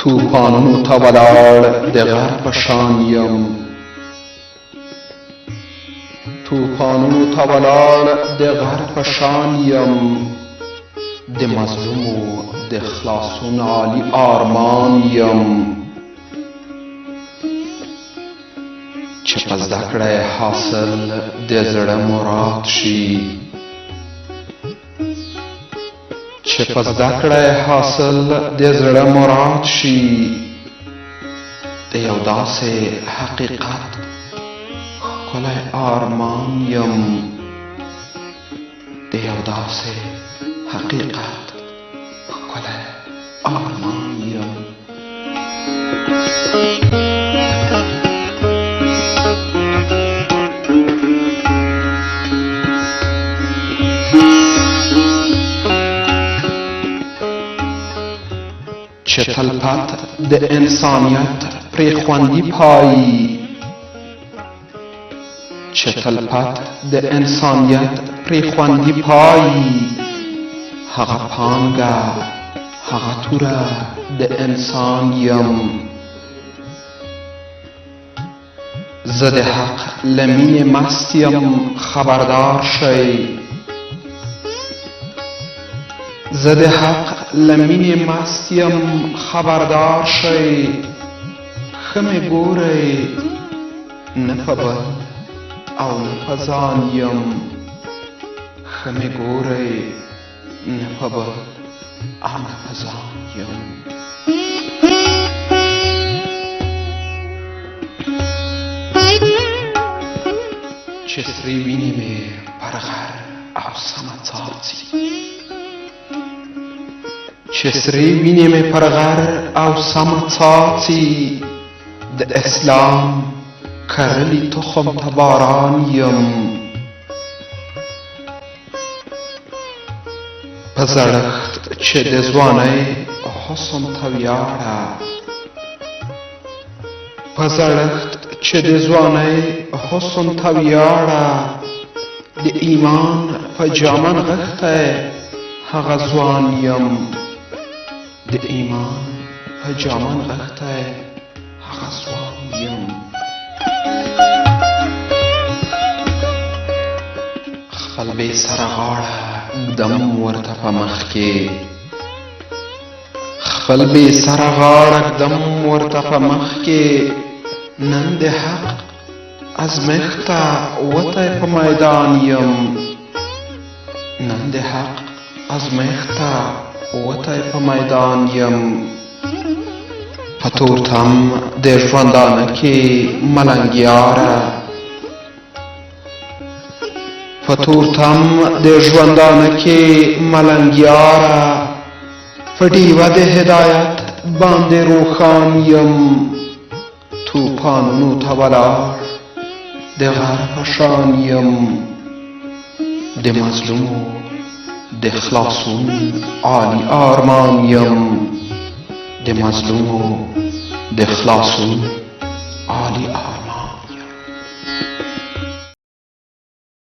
توپانونو ته ولاړ د غر په شان یم توپانونو ته ولاړ د غر په شان یم د مظلومو د خلاصون عالی آرمان یم چې په زده کړه حاصل د زړه مراد شي چې په زده کړه حاصل د زړه مراد شي د یو داسې حقیقت ښکلی آرمان یم د یو داسې حقیقت ښکلی آرمان یم چې تلپت د انسانیت پرې خوندي پایي چې تلپت د انسانیت پرې خوندي پایي هغه پانګه هغه توره د انسان یم زه د حق له مینې مست یم خبردار شئ زه د حق له مینې مست یم خبردار شئ ښه مې ګورئ نه په بل او نه په ځان یم ښه مې ګورئ نه په بل او نه په ځان یم چې سرې وینې مې پر غر او سمه څاڅي چې سرې وینې مې پر غر او سمه څاڅي د اسلام کرلی تخم ته باران یم په زړښت چې د ځوانۍ حسن ته ویاړه په زړښت چې د ځوانۍ حسن ته ویاړه د ایمان په جامه نغښتی هغه ځوان یم د ایمان په جامه نغښتی هغه ځوان یم خپل بې سره غاړه ږدم ورته په مخ کې خپل بې سره غاړه ږدم ورته په مخ کې نن د حق ازمېښت ته وتی په میدان یم نن د حق ازمېښت ته وتی په میدان یم په تورتم د ژوندانه کې ملنګیاره په تورتم د ژوندانه کې ملنګیاره په ډیوه د هدایت باندې روښان یم توپانونو ته ولاړ د غر په شان یم د مظلومو د خلاصون عالی آرمان یم د مظلومو د خلاصون عالی آرمان